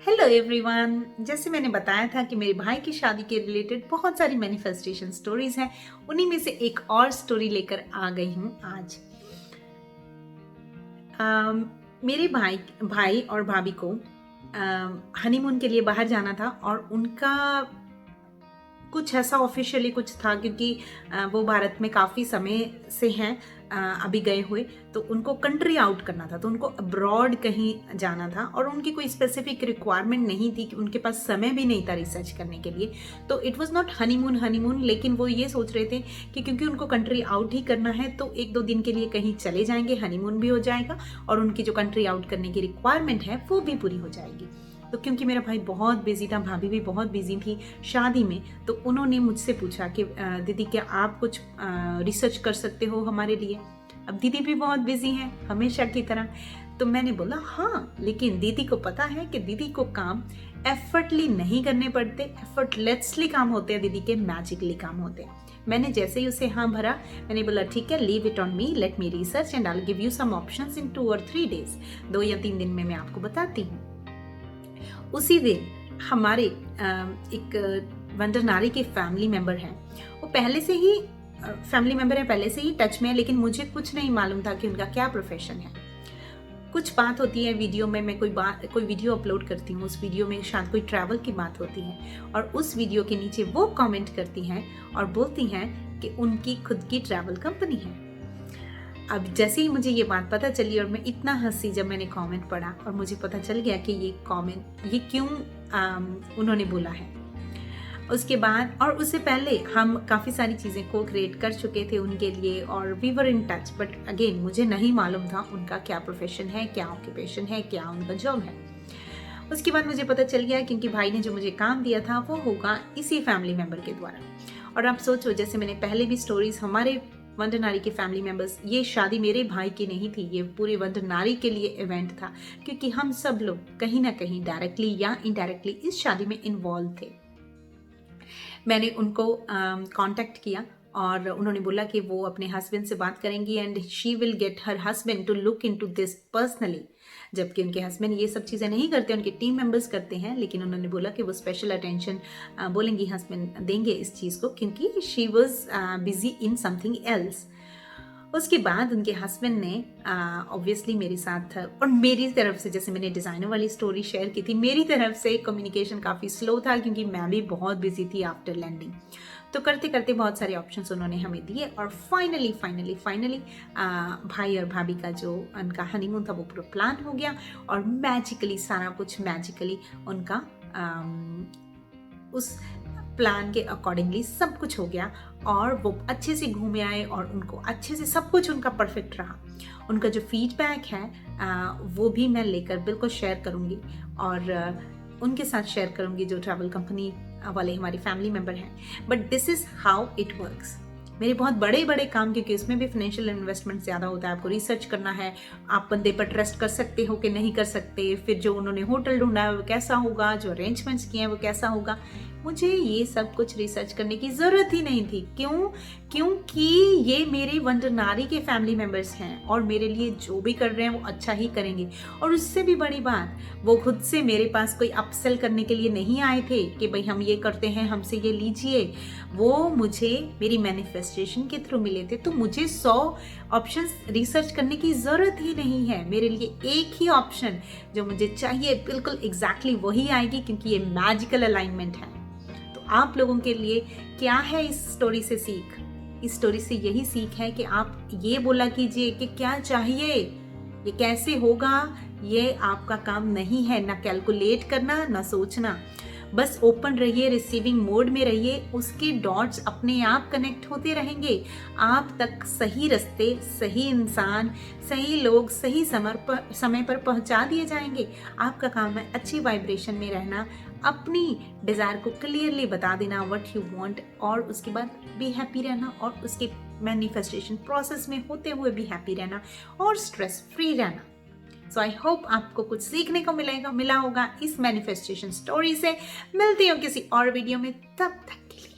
Hello everyone. जैसे मैंने बताया था कि मेरे भाई की शादी के रिलेटेड बहुत सारी मैनिफेस्टेशन स्टोरीज हैं, उन्हीं में से एक और स्टोरी लेकर आ गई हूँ आज। मेरे भाई और भाभी को हनीमून के लिए बाहर जाना था और उनका कुछ ऐसा ऑफिशियली कुछ था, क्योंकि वो भारत में काफ़ी समय से हैं अभी गए हुए, तो उनको कंट्री आउट करना था, तो उनको अब्रॉड कहीं जाना था और उनकी कोई स्पेसिफिक रिक्वायरमेंट नहीं थी कि उनके पास समय भी नहीं था रिसर्च करने के लिए। तो इट वाज नॉट हनीमून, लेकिन वो ये सोच रहे थे कि क्योंकि उनको कंट्री आउट ही करना है तो एक दो दिन के लिए कहीं चले जाएंगे, हनीमून भी हो जाएगा और उनकी जो कंट्री आउट करने की रिक्वायरमेंट है वो भी पूरी हो जाएगी। तो क्योंकि मेरा भाई बहुत बिजी था, भाभी भी बहुत बिजी थी शादी में, तो उन्होंने मुझसे पूछा कि दीदी क्या आप कुछ रिसर्च कर सकते हो हमारे लिए। अब दीदी भी बहुत बिजी हैं हमेशा की तरह, तो मैंने बोला हाँ, लेकिन दीदी को पता है कि दीदी को काम एफर्टली नहीं करने पड़ते, एफर्टलेसली काम होते हैं दीदी के, मैजिकली काम होते हैं। मैंने जैसे ही उसे हाँ भरा, मैंने बोला ठीक है, leave it on me, let me research and I will give you some options in 2 or 3 days। 2 या 3 दिन में मैं आपको बताती हूँ। उसी दिन हमारे एक वंडर नारी के फैमिली मेंबर हैं, वो पहले से ही फैमिली मेंबर है, पहले से ही टच में है, लेकिन मुझे कुछ नहीं मालूम था कि उनका क्या प्रोफेशन है। कुछ बात होती है वीडियो में, मैं कोई वीडियो अपलोड करती हूँ, उस वीडियो में शायद कोई ट्रैवल की बात होती है और उस वीडियो के नीचे वो कमेंट करती हैं और बोलती हैं कि उनकी खुद की ट्रैवल कंपनी है। अब जैसे ही मुझे ये बात पता चली और मैं इतना हंसी जब मैंने कमेंट पढ़ा और मुझे पता चल गया कि ये क्यों उन्होंने बोला है। उसके बाद और उससे पहले हम काफ़ी सारी चीज़ें को क्रिएट कर चुके थे उनके लिए और we were in touch, but again मुझे नहीं मालूम था उनका क्या प्रोफेशन है, क्या ऑक्यूपेशन है, क्या उनका जॉब है। उसके बाद मुझे पता चल गया क्योंकि भाई ने जो मुझे काम दिया था वो होगा इसी फैमिली मेम्बर के द्वारा। और आप सोचो, जैसे मैंने पहले भी स्टोरीज, हमारे वंडर नारी के फैमिली मेंबर्स, ये शादी मेरे भाई की नहीं थी, ये पूरे वंडर नारी के लिए इवेंट था, क्योंकि हम सब लोग कहीं ना कहीं डायरेक्टली या इनडायरेक्टली इस शादी में इन्वॉल्व थे। मैंने उनको कांटेक्ट किया और उन्होंने बोला कि वो अपने हस्बैंड से बात करेंगी and she will get her husband to look into this personally. जबकि उनके हस्बैंड ये सब चीज़ें नहीं करते, उनके टीम मेंबर्स करते हैं, लेकिन उन्होंने बोला कि वो स्पेशल अटेंशन बोलेंगी हस्बैंड देंगे इस चीज़ को, क्योंकि she was busy in something else. उसके बाद उनके हस्बैंड ने ऑब्वियसली मेरे साथ और मेरी तरफ से, जैसे मैंने डिज़ाइनर वाली स्टोरी शेयर की थी, मेरी तरफ से कम्युनिकेशन काफ़ी स्लो था क्योंकि मैं भी बहुत बिजी थी आफ्टर लैंडिंग। तो करते करते बहुत सारे ऑप्शंस उन्होंने हमें दिए और फाइनली भाई और भाभी का जो उनका हनीमून था वो पूरा प्लान हो गया और मैजिकली सारा कुछ मैजिकली उनका उस प्लान के अकॉर्डिंगली सब कुछ हो गया और वो अच्छे से घूमे आए और उनको अच्छे से सब कुछ उनका परफेक्ट रहा। उनका जो फीडबैक है वो भी मैं लेकर बिल्कुल शेयर करूँगी और उनके साथ शेयर करूँगी जो ट्रैवल कंपनी वाले हमारी फैमिली मेंबर हैं। But this is how it works. मेरे बहुत बड़े बड़े काम, क्योंकि उसमें भी फाइनेंशियल इन्वेस्टमेंट ज़्यादा होता है, आपको रिसर्च करना है, आप बंदे पर ट्रस्ट कर सकते हो कि नहीं कर सकते, फिर जो उन्होंने होटल ढूंढा है वो कैसा होगा, जो अरेंजमेंट्स किए हैं वो कैसा होगा, मुझे ये सब कुछ रिसर्च करने की ज़रूरत ही नहीं थी। क्योंकि ये मेरे वंडर नारी के फैमिली मेम्बर्स हैं और मेरे लिए जो भी कर रहे हैं वो अच्छा ही करेंगे। और उससे भी बड़ी बात, वो खुद से मेरे पास कोई अपसेल करने के लिए नहीं आए थे कि भाई हम ये करते हैं, हमसे ये लीजिए। वो मुझे मेरी मैनिफेस्टेशन के थ्रू मिले थे, तो मुझे 100 ऑप्शंस रिसर्च करने की ज़रूरत ही नहीं है। मेरे लिए एक ही ऑप्शन जो मुझे चाहिए बिल्कुल एग्जैक्टली वही आएगी, क्योंकि ये मैजिकल अलाइनमेंट है। तो आप लोगों के लिए क्या है इस स्टोरी से सीख? इस स्टोरी से यही सीख है कि आप ये बोला कीजिए कि क्या चाहिए, ये कैसे होगा, ये आपका काम नहीं है, ना कैलकुलेट करना ना सोचना। बस ओपन रहिए, रिसीविंग मोड में रहिए, उसके डॉट्स अपने आप कनेक्ट होते रहेंगे, आप तक सही रास्ते, सही इंसान, सही लोग सही समय पर पहुंचा दिए जाएंगे। आपका काम है अच्छी वाइब्रेशन में रहना, अपनी डिज़ायर को क्लियरली बता देना व्हाट यू वांट, और उसके बाद भी हैप्पी रहना और उसके मैनिफेस्टेशन प्रोसेस में होते हुए भी हैप्पी रहना और स्ट्रेस फ्री रहना। सो आई होप आपको कुछ सीखने को मिला होगा इस मैनिफेस्टेशन स्टोरी से। मिलती हूँ किसी और वीडियो में, तब तक के लिए।